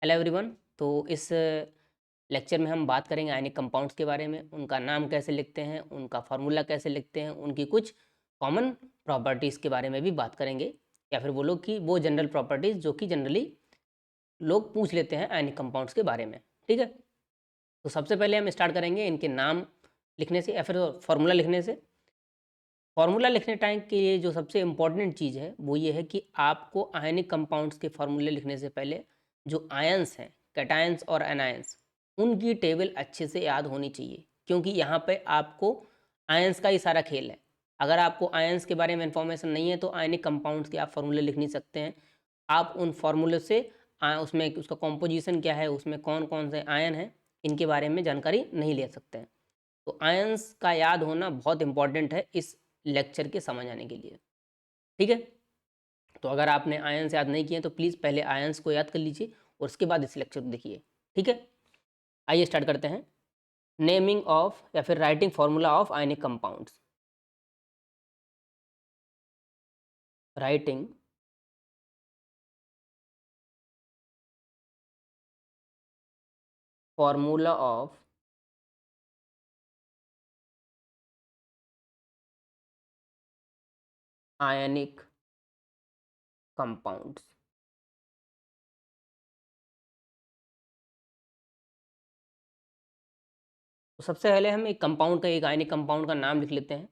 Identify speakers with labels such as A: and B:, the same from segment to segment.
A: Hello everyone. तो इस lecture में हम बात करेंगे आयनिक कंपाउंड्स के बारे में, उनका नाम कैसे लिखते हैं, उनका फार्मूला कैसे लिखते हैं, उनकी कुछ कॉमन प्रॉपर्टीज़ के बारे में भी बात करेंगे, या फिर बोलो कि वो जनरल प्रॉपर्टीज़ जो कि जनरली लोग पूछ लेते हैं आयनिक कंपाउंड्स के बारे में। ठीक है, तो सबसे पहले हम स्टार्ट करेंगे इनके नाम लिखने से या फिर फार्मूला लिखने से। फार्मूला लिखने टाइम के लिए जो सबसे इम्पॉर्टेंट चीज़ है वो ये है कि आपको आयनिक कंपाउंड्स के फार्मूले लिखने से पहले जो आयंस हैं, कैटायंस और एनायंस, उनकी टेबल अच्छे से याद होनी चाहिए, क्योंकि यहाँ पे आपको आयंस का ही सारा खेल है। अगर आपको आयंस के बारे में इंफॉर्मेशन नहीं है तो आयनिक कंपाउंड्स के आप फार्मूले लिख नहीं सकते हैं। आप उन फार्मूले से उसमें उसका कॉम्पोजिशन क्या है, उसमें कौन कौन से आयन हैं, इनके बारे में जानकारी नहीं ले सकते हैं। तो आयंस का याद होना बहुत इंपॉर्टेंट है इस लेक्चर के समझ आने के लिए। ठीक है, तो अगर आपने आयंस याद नहीं किए तो प्लीज़ पहले आयंस को याद कर लीजिए और उसके बाद इस लेक्चर को देखिए। ठीक है, आइए स्टार्ट करते हैं। नेमिंग ऑफ या फिर writing formula of ionic compounds. Writing formula of ionic compounds. तो सबसे पहले हम एक कंपाउंड का, एक आयनिक कंपाउंड का नाम लिख लेते हैं।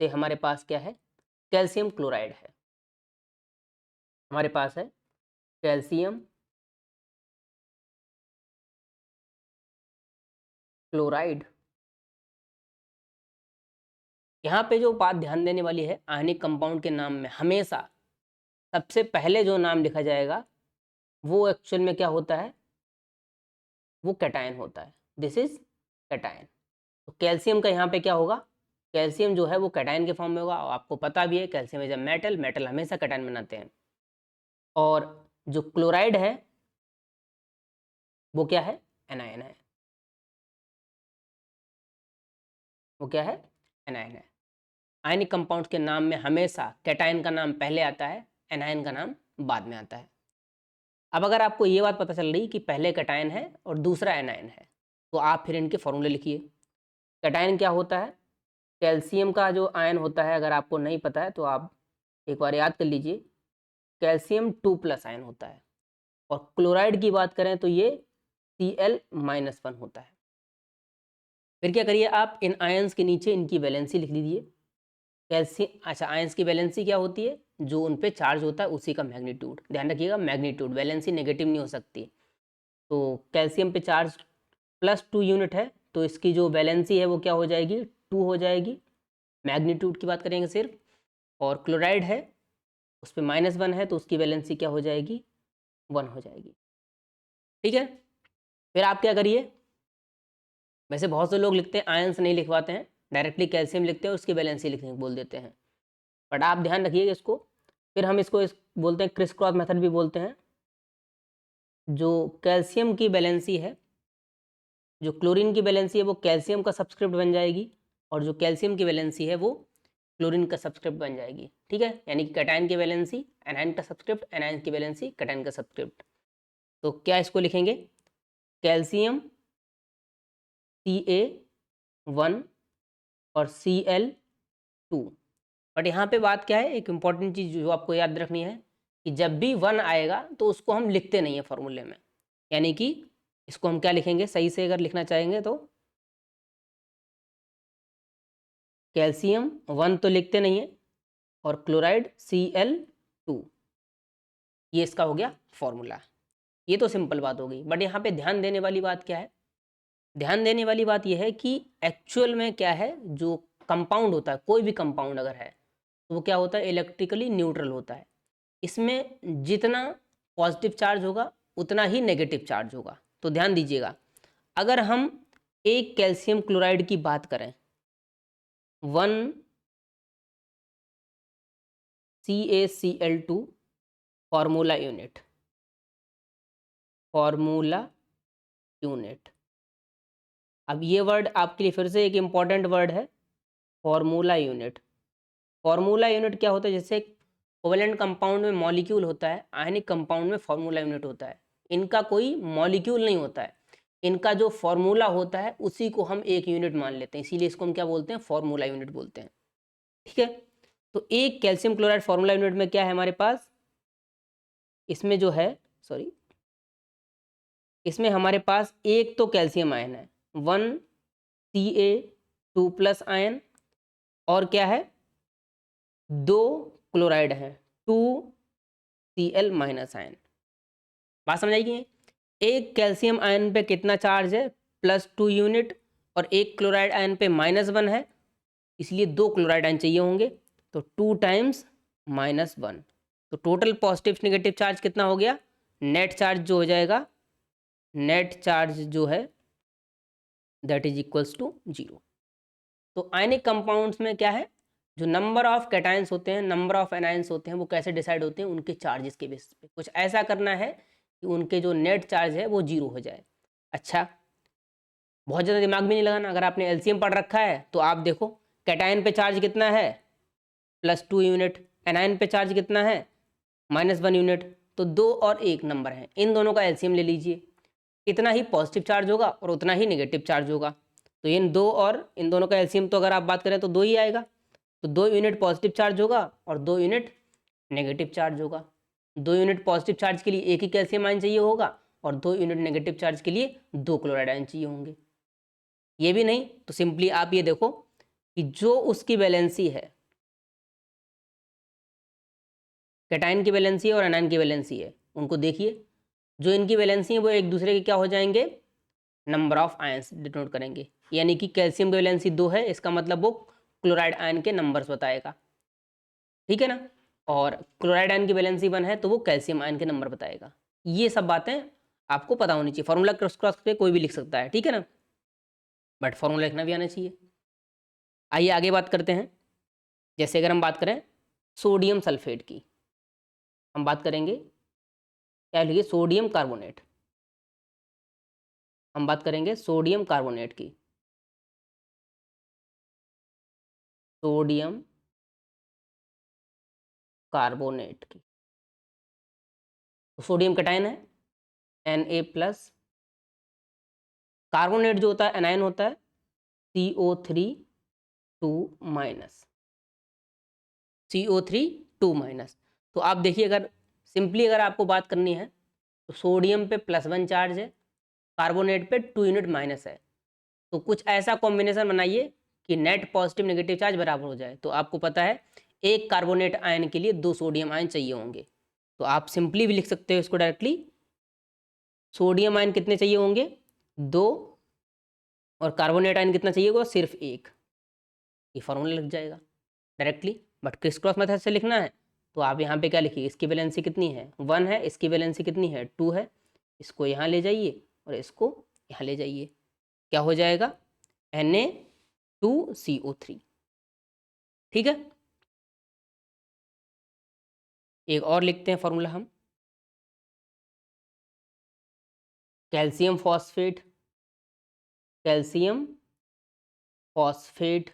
A: तो हमारे पास क्या है, कैल्शियम क्लोराइड है। हमारे पास है कैल्शियम क्लोराइड। यहाँ पे जो बात ध्यान देने वाली है, आयनिक कंपाउंड के नाम में हमेशा सबसे पहले जो नाम लिखा जाएगा वो एक्चुअल में क्या होता है, वो कैटायन होता है। This is cation. तो कैल्शियम का यहाँ पे क्या होगा, कैल्शियम जो है वो कैटायन के फॉर्म में होगा। और आपको पता भी है calcium is a metal, metal हमेशा कैटायन बनाते हैं। और जो क्लोराइड है वो क्या है, एनायन है। वो क्या है, एनायन है। आयनिक कंपाउंड्स के नाम में हमेशा कैटायन का नाम पहले आता है, एनायन का नाम बाद में आता है। अब अगर आपको ये बात पता चल रही कि पहले कैटायन है और दूसरा एनायन है, तो आप फिर इनके फॉर्मूले लिखिए। कैटायन क्या होता है, कैल्शियम का जो आयन होता है, अगर आपको नहीं पता है तो आप एक बार याद कर लीजिए, कैल्शियम 2+ आयन होता है। और क्लोराइड की बात करें तो ये Cl-1 होता है। फिर क्या करिए, आप इन आयंस के नीचे इनकी वैलेंसी लिख लीजिए। कैल्शियम, अच्छा, आयंस की वैलेंसी क्या होती है, जो उन पे चार्ज होता है उसी का मैग्नीट्यूड। ध्यान रखिएगा, मैग्नीट्यूड, वैलेंसी नेगेटिव नहीं हो सकती। तो कैल्शियम पे चार्ज +2 यूनिट है, तो इसकी जो वैलेंसी है वो क्या हो जाएगी, 2 हो जाएगी। मैग्नीट्यूड की बात करेंगे सिर्फ। और क्लोराइड है, उस पर -1 है, तो उसकी वैलेंसी क्या हो जाएगी, 1 हो जाएगी। ठीक है, फिर आप क्या करिए, वैसे बहुत से लोग लिखते हैं आयंस नहीं लिखवाते हैं, डायरेक्टली कैल्शियम लिखते हैं, उसकी वैलेंसी लिखने बोल देते हैं। बट आप ध्यान रखिएगा इसको। फिर हम इसको बोलते हैं क्रिस क्रॉस मेथड भी बोलते हैं। जो कैल्शियम की वैलेंसी है, जो क्लोरीन की वैलेंसी है वो कैल्शियम का सब्सक्रिप्ट बन जाएगी, और जो कैल्शियम की वैलेंसी है वो क्लोरीन का सब्सक्रिप्ट बन जाएगी। ठीक है, यानी कि कैटायन की वैलेंसी एनायन का सब्सक्रिप्ट, एनायन की वैलेंसी कैटायन का सब्सक्रिप्ट। तो क्या इसको लिखेंगे, कैल्शियम Ca1 और Cl2। बट यहाँ पे बात क्या है, एक इंपॉर्टेंट चीज़ जो आपको याद रखनी है कि जब भी 1 आएगा तो उसको हम लिखते नहीं है फॉर्मूले में। यानी कि इसको हम क्या लिखेंगे, सही से अगर लिखना चाहेंगे तो कैल्शियम 1 तो लिखते नहीं है, और क्लोराइड Cl2, ये इसका हो गया फॉर्मूला। ये तो सिंपल बात हो गई। बट यहाँ पे ध्यान देने वाली बात क्या है, ध्यान देने वाली बात यह है कि एक्चुअल में क्या है, जो कंपाउंड होता है, कोई भी कंपाउंड अगर है तो वो क्या होता है, इलेक्ट्रिकली न्यूट्रल होता है। इसमें जितना पॉजिटिव चार्ज होगा उतना ही नेगेटिव चार्ज होगा। तो ध्यान दीजिएगा, अगर हम एक कैल्शियम क्लोराइड की बात करें, 1 CaCl2 formula unit, formula unit. अब ये वर्ड आपके लिए फिर से एक इंपॉर्टेंट वर्ड है, फॉर्मूला यूनिट। फॉर्मूला यूनिट क्या होता है, जैसे कोवेलेंट कंपाउंड में मॉलिक्यूल होता है, आयनिक कंपाउंड में फॉर्मूला यूनिट होता है। इनका कोई मॉलिक्यूल नहीं होता है, इनका जो फॉर्मूला होता है उसी को हम एक यूनिट मान लेते हैं, इसीलिए इसको हम क्या बोलते हैं, फॉर्मूला यूनिट बोलते हैं। ठीक है, तो एक कैल्शियम क्लोराइड फॉर्मूला यूनिट में क्या है हमारे पास, इसमें जो है सॉरी इसमें हमारे पास एक तो कैल्शियम आयन है 1Ca2+ आयन, और क्या है 2 क्लोराइड है 2Cl- आयन। बात समझ आएगी? एक कैल्शियम आयन पे कितना चार्ज है, +2 यूनिट, और एक क्लोराइड आयन पे -1 है, इसलिए 2 क्लोराइड आयन चाहिए होंगे, तो 2 टाइम्स -1, तो टोटल पॉजिटिव नेगेटिव चार्ज कितना हो गया, नेट चार्ज जो हो जाएगा, नेट चार्ज जो है दैट इज इक्वल्स टू 0। तो आयनिक कंपाउंड्स में क्या है, जो नंबर ऑफ कैटायंस होते हैं, नंबर ऑफ एनायंस होते हैं, वो कैसे डिसाइड होते हैं, उनके चार्जेस के बेसिस पे। कुछ ऐसा करना है कि उनके जो नेट चार्ज है वो 0 हो जाए। अच्छा, बहुत ज़्यादा दिमाग भी नहीं लगाना, अगर आपने एलसीएम पढ़ रखा है तो आप देखो कैटायन पे चार्ज कितना है, +2 यूनिट, एनायन पे चार्ज कितना है, -1 यूनिट, तो 2 और 1 नंबर है, इन दोनों का एलसीएम ले लीजिए, इतना ही पॉजिटिव चार्ज होगा और उतना ही नेगेटिव चार्ज होगा। तो इन 2 और इन दोनों का एलसीएम तो अगर आप बात करें तो 2 ही आएगा, तो 2 यूनिट पॉजिटिव चार्ज होगा और 2 यूनिट नेगेटिव चार्ज होगा। 2 यूनिट पॉजिटिव चार्ज के लिए एक ही कैल्शियम आयन चाहिए होगा और 2 यूनिट नेगेटिव चार्ज के लिए 2 क्लोराइड आयन चाहिए होंगे। ये भी नहीं तो सिंपली आप ये देखो कि जो उसकी वैलेंसी है, कैटायन की वैलेंसी है और एनायन की वैलेंसी है, उनको देखिए, जो इनकी वैलेंसी है वो एक दूसरे के क्या हो जाएंगे, नंबर ऑफ आयंस डिनोट करेंगे, यानी कि कैल्शियम की वैलेंसी 2 है, इसका मतलब वो क्लोराइड आयन के नंबर्स बताएगा, ठीक है ना, और क्लोराइड आयन की वैलेंसी 1 है तो वो कैल्शियम आयन के नंबर बताएगा। ये सब बातें आपको पता होनी चाहिए, फॉर्मूला क्रॉस क्रॉस पे कोई भी लिख सकता है, ठीक है ना, बट फॉर्मूला लिखना भी आना चाहिए। आइए आगे बात करते हैं, जैसे अगर हम बात करें सोडियम सल्फेट की, हम बात करेंगे क्या लिखिए, सोडियम कार्बोनेट, हम बात करेंगे सोडियम कार्बोनेट की, सोडियम कार्बोनेट की, तो सोडियम कैटायन है Na+, कार्बोनेट जो होता है एनायन होता है CO3 2-, CO3 2-। तो आप देखिए, अगर सिंपली अगर आपको बात करनी है तो सोडियम पे +1 चार्ज है, कार्बोनेट पे 2 यूनिट माइनस है, तो कुछ ऐसा कॉम्बिनेशन बनाइए कि नेट पॉजिटिव नेगेटिव चार्ज बराबर हो जाए। तो आपको पता है एक कार्बोनेट आयन के लिए 2 सोडियम आयन चाहिए होंगे, तो आप सिंपली भी लिख सकते हो इसको डायरेक्टली, सोडियम आयन कितने चाहिए होंगे 2, और कार्बोनेट आयन कितना चाहिए होगा सिर्फ 1, ये फॉर्मूला लग जाएगा directly. But criss cross method से लिखना है तो आप यहाँ पे क्या लिखिए, इसकी वैलेंसी कितनी है 1 है, इसकी वैलेंसी कितनी है 2 है, इसको यहाँ ले जाइए और इसको यहाँ ले जाइए, क्या हो जाएगा Na2CO3, ठीक है। एक और लिखते हैं फॉर्मूला हम, calcium phosphate, calcium phosphate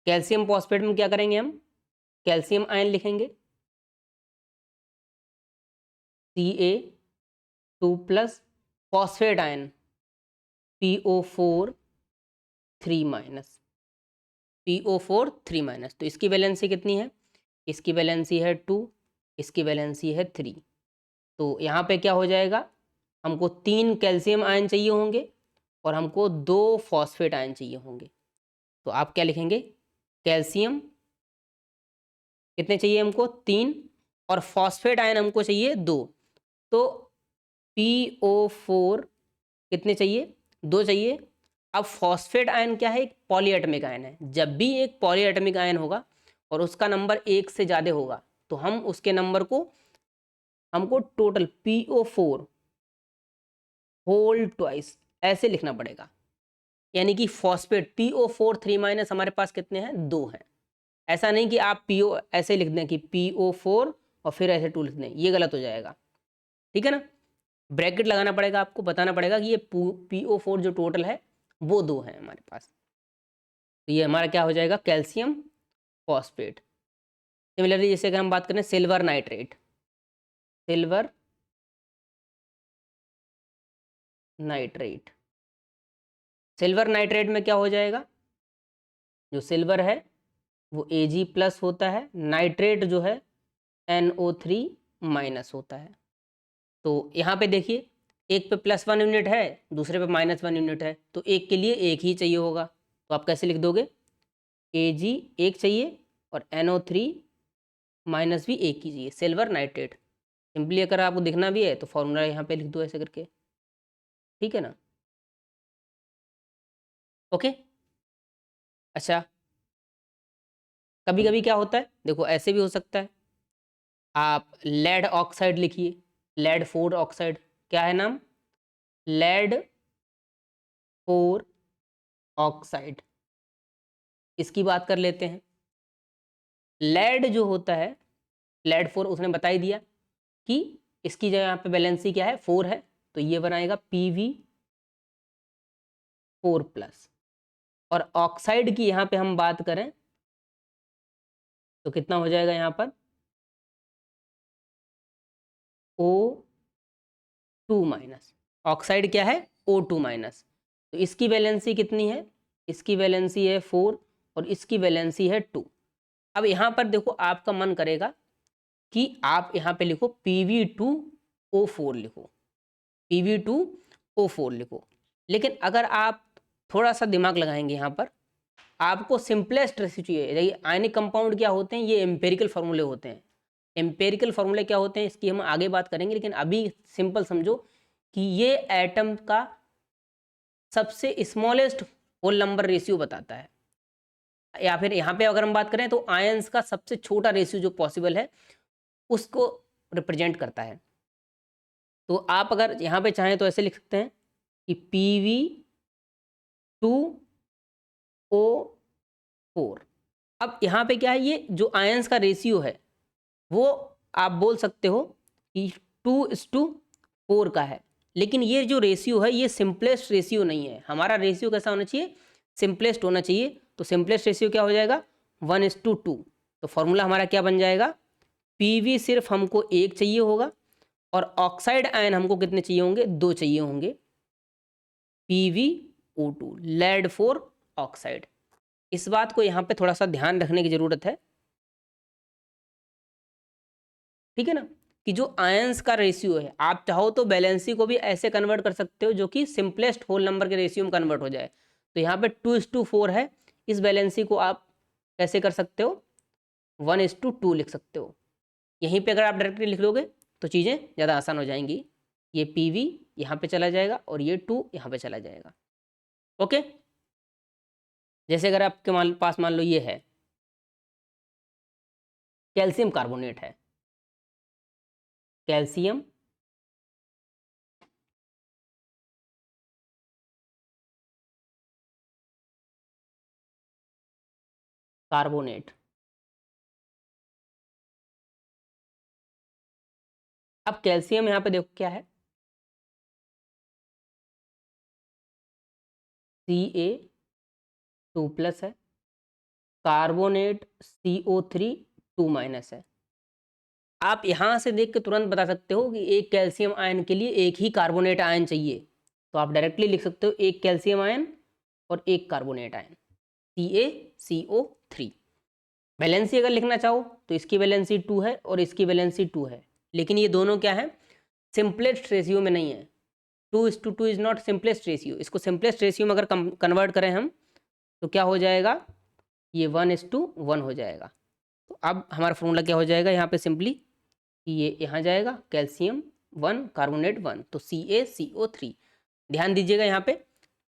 A: calcium phosphate में क्या करेंगे हम, कैल्शियम आयन लिखेंगे Ca2+, phosphate ion PO4 3-, PO4 3-। तो इसकी वैलेंसी कितनी है, इसकी वैलेंसी है 2, इसकी वैलेंसी है 3, तो यहाँ पे क्या हो जाएगा, हमको 3 कैल्शियम आयन चाहिए होंगे और हमको 2 फॉस्फेट आयन चाहिए होंगे। तो आप क्या लिखेंगे, कैल्शियम कितने चाहिए हमको 3, और फॉस्फेट आयन हमको चाहिए 2, तो PO4 कितने चाहिए 2 चाहिए। अब फॉस्फेट आयन क्या है, एक पॉलीएटमिक आयन है, जब भी एक पॉलीएटमिक आयन होगा और उसका नंबर 1 से ज़्यादा होगा तो हम उसके नंबर को हमको टोटल PO4 होल ट्वाइस ऐसे लिखना पड़ेगा, यानी कि फॉस्फेट PO4 3- हमारे पास कितने हैं 2 हैं। ऐसा नहीं कि आप PO ऐसे लिख दें कि PO4 और फिर ऐसे 2 लिख दें, ये गलत हो जाएगा, ठीक है ना, ब्रैकेट लगाना पड़ेगा, आपको बताना पड़ेगा कि ये PO4 जो टोटल है वो 2 है हमारे पास। तो ये हमारा क्या हो जाएगा, कैल्शियम फॉस्फेट। सिमिलरली जैसे अगर हम बात करें silver nitrate, silver nitrate, silver nitrate में क्या हो जाएगा, जो सिल्वर है वो Ag+ होता है, नाइट्रेट जो है NO3- होता है। तो यहाँ पे देखिए एक पे +1 यूनिट है, दूसरे पे -1 यूनिट है, तो एक के लिए एक ही चाहिए होगा। तो आप कैसे लिख दोगे, Ag एक चाहिए और NO3- भी एक ही चाहिए, सिल्वर नाइट्रेट। सिंपली अगर आपको दिखना भी है तो फॉर्मूला यहाँ पे लिख दो ऐसे करके, ठीक है ना। ओके। अच्छा, कभी कभी क्या होता है, देखो ऐसे भी हो सकता है, आप लेड ऑक्साइड लिखिए, लेड 4 ऑक्साइड, क्या है नाम, लेड 4 ऑक्साइड। इसकी बात कर लेते हैं। लेड जो होता है, लेड 4 उसने बता ही दिया कि इसकी जगह यहाँ पे वैलेंसी क्या है, 4 है, तो ये बनाएगा Pv4+। और ऑक्साइड की यहाँ पे हम बात करें तो कितना हो जाएगा यहाँ पर, O2-। ऑक्साइड क्या है, O2-। तो इसकी वैलेंसी कितनी है, इसकी वैलेंसी है 4 और इसकी वैलेंसी है 2। अब यहाँ पर देखो आपका मन करेगा कि आप यहाँ पे लिखो Pv2O4 लिखो, Pv2O4 लिखो, लेकिन अगर आप थोड़ा सा दिमाग लगाएंगे यहाँ पर, आपको सिंपलेस्ट रेसिड्यू चाहिए। देखिए आयनिक कंपाउंड क्या होते हैं, ये एम्पेरिकल फार्मूले होते हैं। एम्पेरिकल फार्मूले क्या होते हैं इसकी हम आगे बात करेंगे, लेकिन अभी सिंपल समझो कि ये एटम का सबसे स्मॉलेस्ट होल नंबर रेशियो बताता है, या फिर यहाँ पे अगर हम बात करें तो आयंस का सबसे छोटा रेशियो जो पॉसिबल है उसको रिप्रेजेंट करता है। तो आप अगर यहाँ पे चाहें तो ऐसे लिख सकते हैं कि Pv2O4। अब यहाँ पे क्या है, ये जो आयंस का रेशियो है वो आप बोल सकते हो कि 2:4 का है, लेकिन ये जो रेशियो है ये सिंपलेस्ट रेशियो नहीं है। हमारा रेशियो कैसा होना चाहिए, सिंपलेस्ट होना चाहिए। तो सिंपलेस्ट रेशियो क्या हो जाएगा, 1:2। तो फॉर्मूला हमारा क्या बन जाएगा, Pv सिर्फ हमको एक चाहिए होगा और ऑक्साइड आयन हमको कितने चाहिए होंगे, 2 चाहिए होंगे, PvO2, लेड 4 ऑक्साइड। इस बात को यहाँ पे थोड़ा सा ध्यान रखने की जरूरत है, ठीक है ना, कि जो आयंस का रेशियो है, आप चाहो तो बैलेंसी को भी ऐसे कन्वर्ट कर सकते हो जो कि सिंपलेस्ट होल नंबर के रेशियो में कन्वर्ट हो जाए। तो यहाँ पे 2:4 है, इस बैलेंसी को आप कैसे कर सकते हो, 1:2 लिख सकते हो। यहीं पे अगर आप डायरेक्टली लिख लोगे तो चीज़ें ज़्यादा आसान हो जाएंगी। ये Pv यहाँ पे चला जाएगा और ये 2 यहाँ पे चला जाएगा। ओके, जैसे अगर आपके पास मान लो ये है कैल्शियम कार्बोनेट है, कैल्शियम कार्बोनेट। अब कैल्शियम यहाँ पे देखो क्या है, Ca2+ है, कार्बोनेट CO3 2- है। आप यहाँ से देख के तुरंत बता सकते हो कि एक कैल्शियम आयन के लिए एक ही कार्बोनेट आयन चाहिए, तो आप डायरेक्टली लिख सकते हो एक कैल्शियम आयन और एक कार्बोनेट आयन, CaCO3। वैलेंसी अगर लिखना चाहो तो इसकी वैलेंसी 2 है और इसकी वैलेंसी 2 है, लेकिन ये दोनों क्या है, सिंपलेस्ट रेशियो में नहीं है। 2:2 इज नॉट सिंपलेस्ट रेशियो। इसको सिंपलेस्ट रेशियो में अगर कन्वर्ट करें हम तो क्या हो जाएगा, ये 1:1 हो जाएगा। तो अब हमारा फॉर्मूला क्या हो जाएगा यहाँ पे, सिंपली ये यहाँ जाएगा कैल्शियम 1 कार्बोनेट 1, तो CaCO3। ध्यान दीजिएगा यहाँ पे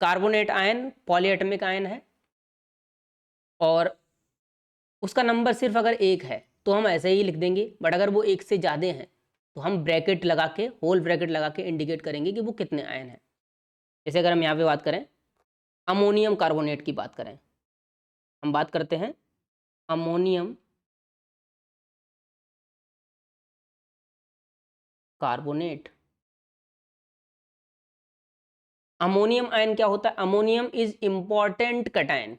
A: कार्बोनेट आयन पॉलीएटमिक आयन है और उसका नंबर सिर्फ अगर 1 है तो हम ऐसे ही लिख देंगे, बट अगर वो 1 से ज़्यादा हैं तो हम ब्रैकेट लगा के, होल ब्रैकेट लगा के इंडिकेट करेंगे कि वो कितने आयन हैं। जैसे अगर हम यहाँ पे बात करें अमोनियम कार्बोनेट की बात करें, हम बात करते हैं अमोनियम कार्बोनेट। अमोनियम आयन क्या होता है, ammonium is important cation,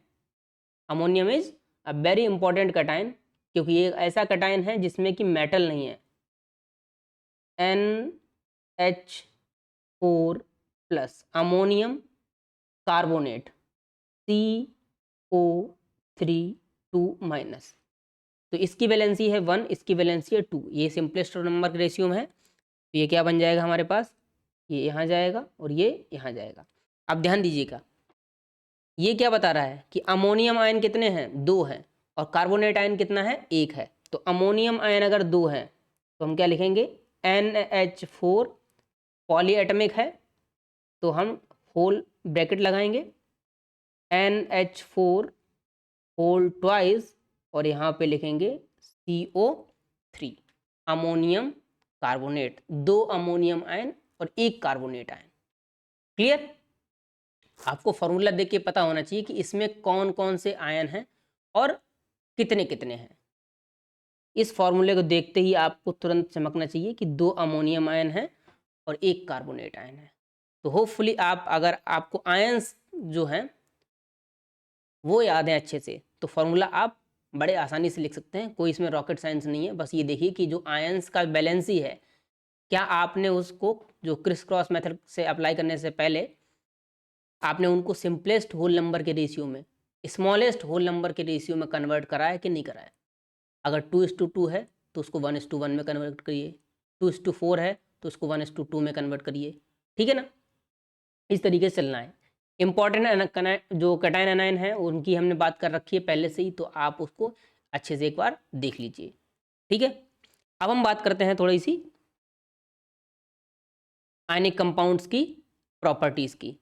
A: ammonium is a very important cation, क्योंकि ये ऐसा कटायन है जिसमें कि मेटल नहीं है। NH4 plus ammonium carbonate CO3 2 minus. तो इसकी वैलेंसी है 1, इसकी वैलेंसी है 2। ये सिंपलेस्ट नंबर के रेशियो में है। तो ये क्या बन जाएगा हमारे पास, ये यहाँ जाएगा और ये यहाँ जाएगा। अब ध्यान दीजिएगा, ये क्या बता रहा है कि अमोनियम आयन कितने हैं, 2 हैं, और कार्बोनेट आयन कितना है, 1 है। तो अमोनियम आयन अगर 2 है तो हम क्या लिखेंगे, NH4 पॉलीएटमिक है, तो हम होल ब्रैकेट लगाएंगे, NH4 होल ट्वाइस, और यहाँ पे लिखेंगे CO3, ammonium carbonate, 2 ammonium ion और 1 कार्बोनेट आयन। क्लियर? आपको फॉर्मूला देख के पता होना चाहिए कि इसमें कौन कौन से आयन हैं और कितने कितने हैं। इस फॉर्मूले को देखते ही आपको तुरंत चमकना चाहिए कि 2 अमोनियम आयन हैं और 1 कार्बोनेट आयन है। तो होपफुली आप, अगर आपको आयंस जो हैं वो याद है अच्छे से, तो फॉर्मूला आप बड़े आसानी से लिख सकते हैं। कोई इसमें रॉकेट साइंस नहीं है। बस ये देखिए कि जो आयंस का बैलेंसी है, क्या आपने उसको जो क्रिस क्रॉस मेथड से अप्लाई करने से पहले आपने उनको सिंपलेस्ट होल नंबर के रेशियो में, स्मॉलेस्ट होल नंबर के रेशियो में कन्वर्ट करा है कि नहीं करा है। अगर 2:2 है तो उसको 1:1 में कन्वर्ट करिए, 2:4 है तो उसको 1:2 में कन्वर्ट करिए। ठीक है ना, इस तरीके से चलना है। इंपॉर्टेंट जो कैटायन एनायन है उनकी हमने बात कर रखी है पहले से ही, तो आप उसको अच्छे से एक बार देख लीजिए। ठीक है, अब हम बात करते हैं थोड़ी सी आयनिक कंपाउंड्स की प्रॉपर्टीज़ की।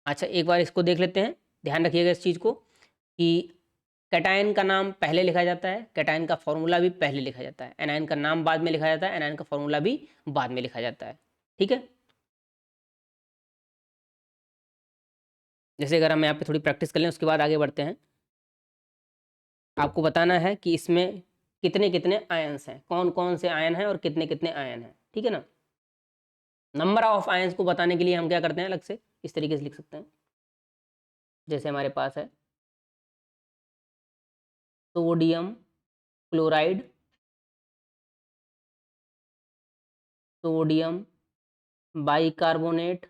A: अच्छा, एक बार इसको देख लेते हैं। ध्यान रखिएगा इस चीज़ को कि कैटायन का नाम पहले लिखा जाता है, कैटायन का फॉर्मूला भी पहले लिखा जाता है, एनायन का नाम बाद में लिखा जाता है, एनायन का फॉर्मूला भी बाद में लिखा जाता है। ठीक है, जैसे अगर हम यहाँ पे थोड़ी प्रैक्टिस कर लें उसके बाद आगे बढ़ते हैं। आपको बताना है कि इसमें कितने कितने आयन्स हैं, कौन कौन से आयन हैं और कितने कितने आयन हैं। ठीक है ना, नंबर ऑफ आयन्स को बताने के लिए हम क्या करते हैं, अलग से इस तरीके से लिख सकते हैं। जैसे हमारे पास है sodium chloride, sodium bicarbonate,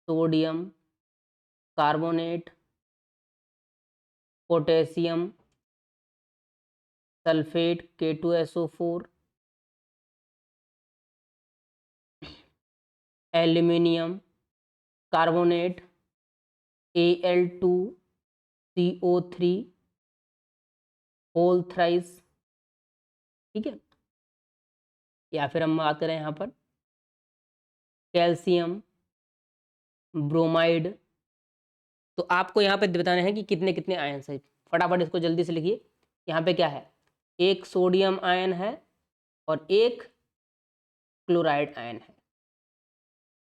A: sodium carbonate, potassium sulphate K2SO4, aluminium carbonate Al2CO3 whole thrice. ठीक है, या फिर हम बात करें यहाँ पर कैल्शियम ब्रोमाइड। तो आपको यहाँ पे बताना है कि कितने कितने आयन है। फटाफट इसको जल्दी से लिखिए। यहाँ पे क्या है, एक सोडियम आयन है और एक क्लोराइड आयन है।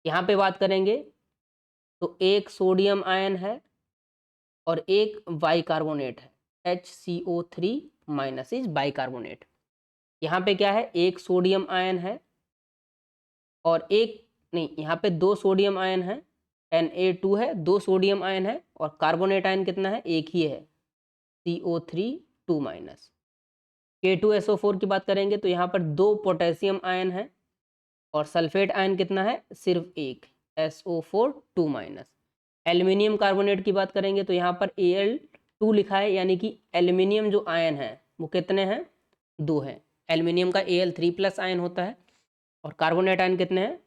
A: यहाँ पे बात करेंगे तो एक सोडियम आयन है और एक बाइकार्बोनेट है, HCO3 माइनस इज बाइकार्बोनेट। यहाँ पे क्या है, एक सोडियम आयन है और एक नहीं, यहाँ पे 2 सोडियम आयन है, Na2 है, 2 सोडियम आयन है, और कार्बोनेट आयन कितना है, एक ही है, CO3 2 माइनस। K2SO4 की बात करेंगे तो यहाँ पर 2 पोटेशियम आयन है और सल्फेट आयन कितना है, सिर्फ एक, SO4 2 माइनस। एल्यूमिनियम कार्बोनेट की बात करेंगे तो यहाँ पर Al2 लिखा है, यानी कि एल्यूमिनियम जो आयन है वो कितने हैं, 2 हैं। एल्यूमिनियम का Al3 प्लस आयन होता है, और कार्बोनेट आयन कितने हैं,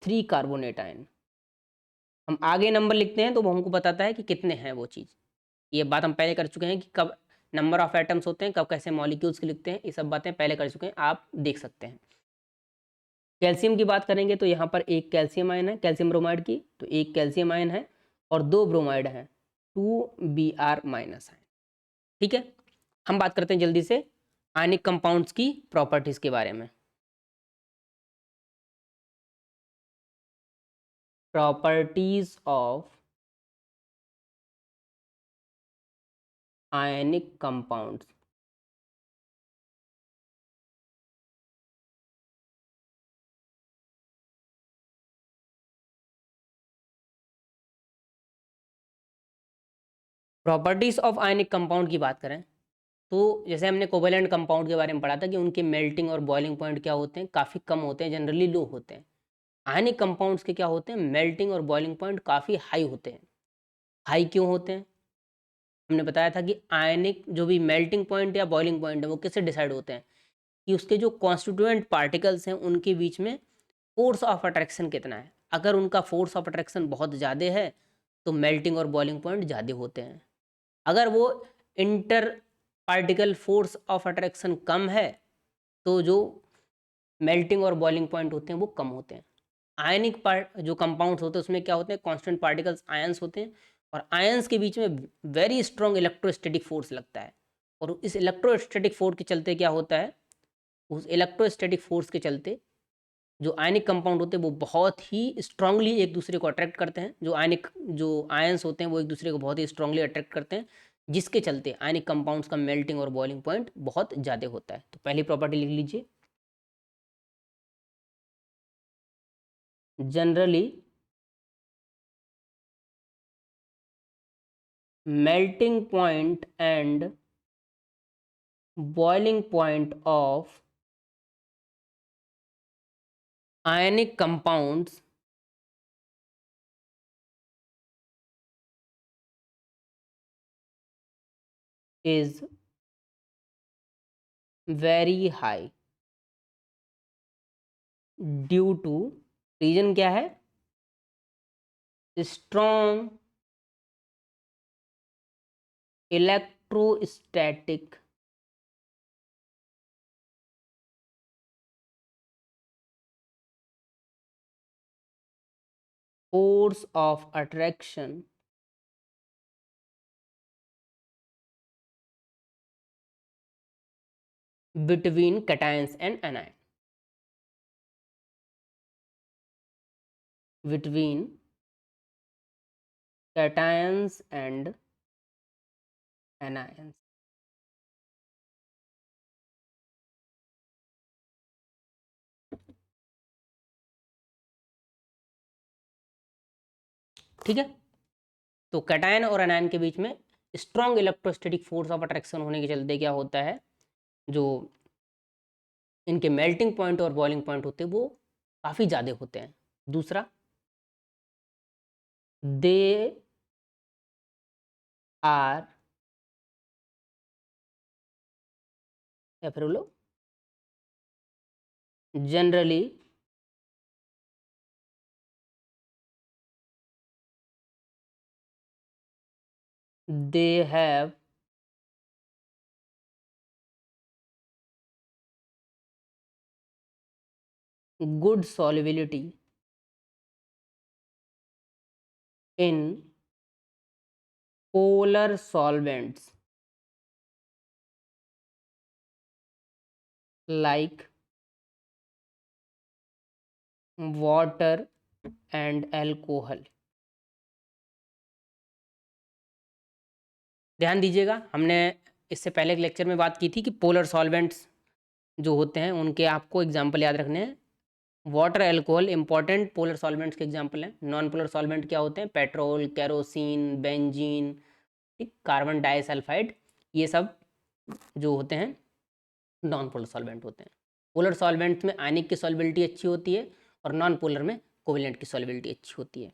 A: 3 कार्बोनेट आयन। हम आगे नंबर लिखते हैं तो वो हमको बताता है कि कितने हैं वो चीज़। ये बात हम पहले कर चुके हैं कि कब नंबर ऑफ एटम्स होते हैं, कब कैसे मॉलिक्यूल्स के लिखते हैं, ये सब बातें पहले कर चुके हैं, आप देख सकते हैं। कैल्शियम की बात करेंगे तो यहाँ पर एक कैल्शियम आयन है, कैल्शियम ब्रोमाइड की, तो एक कैल्शियम आयन है और 2 ब्रोमाइड हैं, 2Br माइनस आयन। ठीक है, हम बात करते हैं जल्दी से आयनिक कंपाउंड्स की प्रॉपर्टीज़ के बारे में। Properties of ionic compounds. Properties of ionic compound की बात करें तो जैसे हमने कोवेलेंट कंपाउंड के बारे में पढ़ा था कि उनके मेल्टिंग और बॉइलिंग पॉइंट क्या होते हैं, काफ़ी कम होते हैं, जनरली लो होते हैं। आयनिक कंपाउंड्स के क्या होते हैं, मेल्टिंग और बॉइलिंग पॉइंट काफ़ी हाई होते हैं। हाई क्यों होते हैं? हमने बताया था कि आयनिक जो भी मेल्टिंग पॉइंट या बॉइलिंग पॉइंट है वो किससे डिसाइड होते हैं कि उसके जो कॉन्स्टिट्यूएंट पार्टिकल्स हैं उनके बीच में फोर्स ऑफ अट्रैक्शन कितना है। अगर उनका फोर्स ऑफ अट्रैक्शन बहुत ज़्यादा है तो मेल्टिंग और बॉइलिंग पॉइंट ज़्यादा होते हैं। अगर वो inter particle force of attraction कम है तो जो मेल्टिंग और बॉइलिंग पॉइंट होते हैं वो कम होते हैं। आयनिक पार्ट जो कंपाउंड्स होते हैं उसमें क्या होते हैं, कांस्टेंट पार्टिकल्स आयंस होते हैं और आयंस के बीच में वेरी स्ट्रॉन्ग इलेक्ट्रोस्टैटिक फोर्स लगता है। और इस इलेक्ट्रोस्टैटिक फोर्स के चलते क्या होता है, उस इलेक्ट्रोस्टैटिक फोर्स के चलते जो आयनिक कंपाउंड होते हैं वो बहुत ही स्ट्रांगली एक दूसरे को अट्रैक्ट करते हैं। जो आयंस होते हैं वो एक दूसरे को बहुत ही स्ट्रांगली अट्रैक्ट करते हैं, जिसके चलते आयनिक कंपाउंड्स का मेल्टिंग और बॉइलिंग पॉइंट बहुत ज़्यादा होता है। तो पहली प्रॉपर्टी लिख लीजिए, generally melting point and boiling point of ionic compounds is very high due to, reason क्या है, strong electrostatic force of attraction between cations and anion, between cations and anions। ठीक है, तो कैटायन और एनायन के बीच में strong electrostatic force of attraction होने के चलते क्या होता है, जो इनके मेल्टिंग पॉइंट और बॉइलिंग पॉइंट होते हैं वो काफ़ी ज़्यादा होते हैं। दूसरा, दे आर, या फिर बोलो generally they have good solubility in polar solvents like water and alcohol। ध्यान दीजिएगा, हमने इससे पहले एक लेक्चर में बात की थी कि पोलर सॉल्वेंट्स जो होते हैं उनके आपको एग्जाम्पल याद रखने हैं। Water, alcohol important polar solvents के एग्जाम्पल हैं। नॉन पोलर सॉल्वेंट क्या होते हैं, पेट्रोल, केरोसिन, बेंजीन, ठीक, कार्बन डाइसल्फाइड, ये सब जो होते हैं नॉन पोलर सॉल्वेंट होते हैं। पोलर सॉल्वेंट्स में आयनिक की सॉल्बिलिटी अच्छी होती है और नॉन पोलर में कोवेलेंट की सॉल्बिलिटी अच्छी होती है।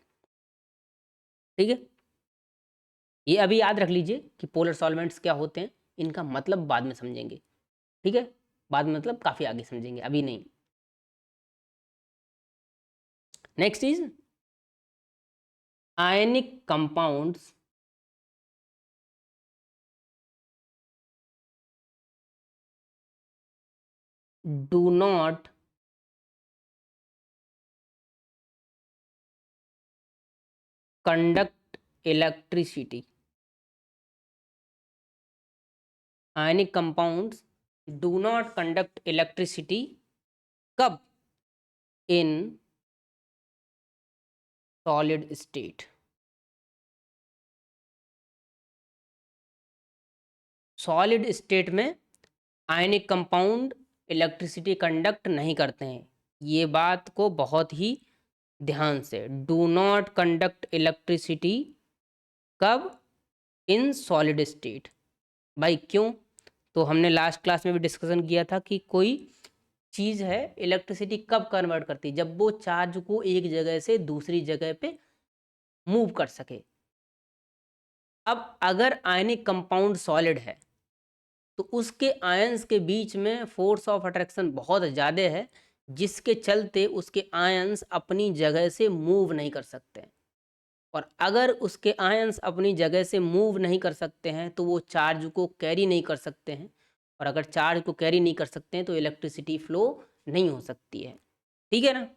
A: ठीक है, ये अभी याद रख लीजिए कि पोलर सॉल्वेंट्स क्या होते हैं, इनका मतलब बाद में समझेंगे। ठीक है, बाद में मतलब काफ़ी आगे समझेंगे, अभी नहीं। Next is ionic compounds do not conduct electricity। Ionic compounds do not conduct electricity कब, इन सॉलिड स्टेट। सॉलिड स्टेट में आयनिक कंपाउंड इलेक्ट्रिसिटी कंडक्ट नहीं करते हैं। ये बात को बहुत ही ध्यान से, डू नॉट कंडक्ट इलेक्ट्रिसिटी कब, इन सॉलिड स्टेट। भाई क्यों? तो हमने लास्ट क्लास में भी डिस्कशन किया था कि कोई चीज़ है इलेक्ट्रिसिटी कब कन्वर्ट करती है, जब वो चार्ज को एक जगह से दूसरी जगह पे मूव कर सके। अब अगर आयनिक कंपाउंड सॉलिड है तो उसके आयंस के बीच में फोर्स ऑफ अट्रैक्शन बहुत ज़्यादा है, जिसके चलते उसके आयंस अपनी जगह से मूव नहीं कर सकते। और अगर उसके आयंस अपनी जगह से मूव नहीं कर सकते हैं तो वो चार्ज को कैरी नहीं कर सकते हैं, और अगर चार्ज को कैरी नहीं कर सकते हैं तो इलेक्ट्रिसिटी फ्लो नहीं हो सकती है। ठीक है ना?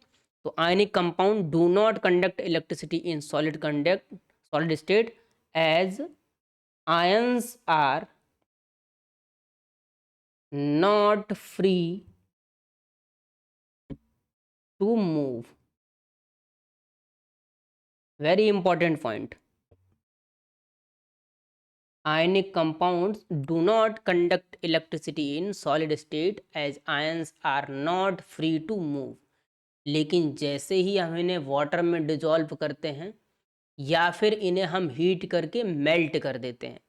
A: तो ionic compound do not conduct electricity in solid state as ions are not free to move. Very important point. Ionic compounds do not conduct electricity in solid state as ions are not free to move. लेकिन जैसे ही हम इन्हें water में dissolve करते हैं या फिर इन्हें हम हीट करके मेल्ट कर देते हैं,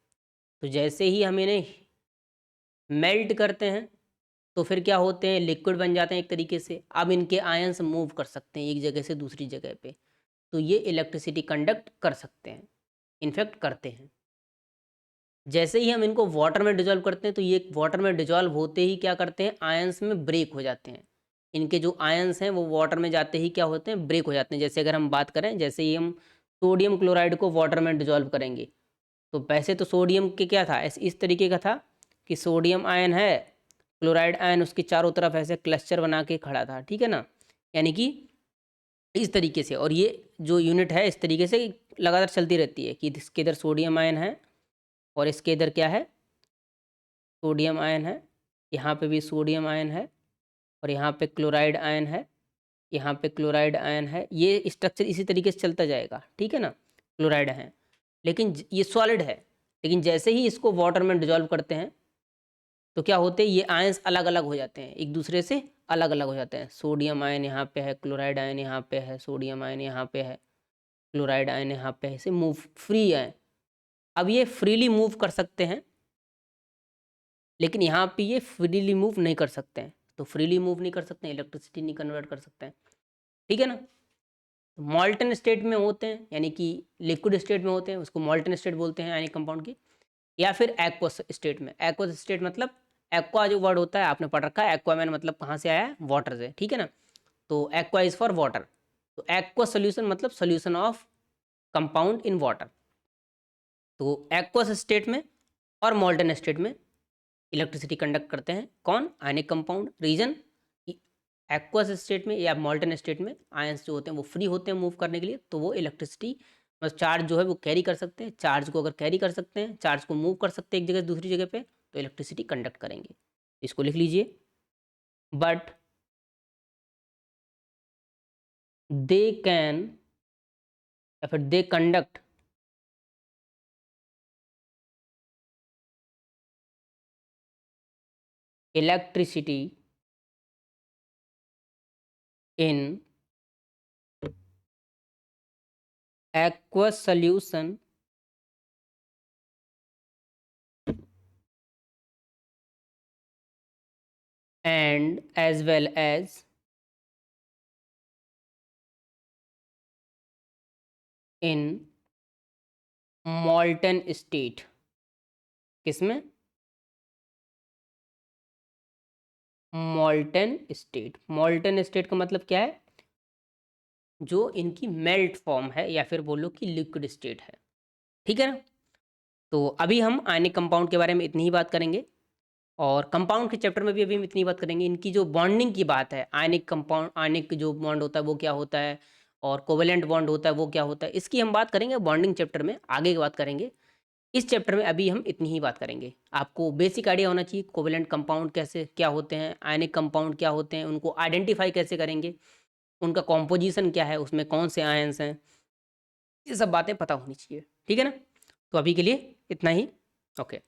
A: तो जैसे ही हम इन्हें मेल्ट करते हैं तो फिर क्या होते हैं, लिक्विड बन जाते हैं एक तरीके से। अब इनके आयंस मूव कर सकते हैं एक जगह से दूसरी जगह पे, तो ये इलेक्ट्रिसिटी कंडक्ट कर सकते हैं, इनफैक्ट करते हैं। जैसे ही हम इनको वाटर में डिजॉल्व करते हैं तो ये वाटर में डिजॉल्व होते ही क्या करते हैं, आयंस में ब्रेक हो जाते हैं। इनके जो आयंस हैं वो वाटर में जाते ही क्या होते हैं, ब्रेक हो जाते हैं। जैसे अगर हम बात करें, जैसे ही हम सोडियम क्लोराइड को वाटर में डिजॉल्व करेंगे, तो वैसे तो सोडियम के क्या था, इस तरीके का था कि सोडियम आयन है, क्लोराइड आयन उसके चारों तरफ ऐसे क्लस्टर बना के खड़ा था। ठीक है ना? यानी कि इस तरीके से, और ये जो यूनिट है इस तरीके से लगातार चलती रहती है कि इसके इधर सोडियम आयन है और इसके इधर क्या है, सोडियम आयन है, यहाँ पे भी सोडियम आयन है, और यहाँ पे क्लोराइड आयन है, यहाँ पे क्लोराइड आयन है। ये स्ट्रक्चर इसी तरीके से चलता जाएगा। ठीक है ना? क्लोराइड है, लेकिन ये सॉलिड है, लेकिन जैसे ही इसको वाटर में डिजॉल्व करते हैं तो क्या होते हैं, ये आयंस अलग अलग हो जाते हैं, एक दूसरे से अलग अलग हो जाते हैं। सोडियम आयन यहाँ पे है, क्लोराइड आयन यहाँ पे है, सोडियम आयन यहाँ पे है, क्लोराइड आयन यहाँ पे है, ऐसे मूव फ्री है। अब ये फ्रीली मूव कर सकते हैं, लेकिन यहाँ पे ये फ्रीली मूव नहीं कर सकते हैं। तो फ्रीली मूव नहीं कर सकते हैं, इलेक्ट्रिसिटी नहीं कन्वर्ट कर सकते हैं। ठीक है ना? मॉल्टन स्टेट में होते हैं, यानी कि लिक्विड स्टेट में होते हैं, उसको मॉल्टन स्टेट बोलते हैं आयनिक कंपाउंड की। या फिर एक्वस स्टेट में। एक्वस स्टेट मतलब, एक्वा जो वर्ड होता है आपने पढ़ रखा है, एक्वामैन मतलब कहाँ से आया है, वाटर से। ठीक है ना? तो एक्वा इज फॉर वाटर, तो एक्वा सोल्यूशन मतलब solution of compound in water. तो एक्वस स्टेट में और मॉल्टन स्टेट में इलेक्ट्रिसिटी कंडक्ट करते हैं कौन, ionic compound. Reason, aqueous state में या मॉल्टन स्टेट में आयंस जो होते हैं वो फ्री होते हैं मूव करने के लिए, तो वो इलेक्ट्रिसिटी बस चार्ज जो है वो कैरी कर सकते हैं। चार्ज को अगर कैरी कर सकते हैं, चार्ज को मूव कर सकते हैं एक जगह से दूसरी जगह पे, तो इलेक्ट्रिसिटी कंडक्ट करेंगे। इसको लिख लीजिए, बट दे कैन या फिर they conduct electricity in aqueous solution and as well as in molten state। किसमें? मॉल्टन स्टेट। मॉल्टन स्टेट का मतलब क्या है, जो इनकी मेल्ट फॉर्म है या फिर बोलो कि लिक्विड स्टेट है। ठीक है ना? तो अभी हम आयनिक कंपाउंड के बारे में इतनी ही बात करेंगे, और कंपाउंड के चैप्टर में भी अभी हम इतनी बात करेंगे। इनकी जो बॉन्डिंग की बात है, आयनिक कंपाउंड, आयनिक जो बॉन्ड होता है वो क्या होता है, और कोवेलेंट बॉन्ड होता है वो क्या होता है, इसकी हम बात करेंगे बॉन्डिंग चैप्टर में, आगे की बात करेंगे। इस चैप्टर में अभी हम इतनी ही बात करेंगे। आपको बेसिक आइडिया होना चाहिए कोवेलेंट कंपाउंड कैसे क्या होते हैं, आयनिक कंपाउंड क्या होते हैं, उनको आइडेंटिफाई कैसे करेंगे, उनका कॉम्पोजिशन क्या है, उसमें कौन से आयंस हैं, ये सब बातें पता होनी चाहिए। ठीक है ना? तो अभी के लिए इतना ही। ओके।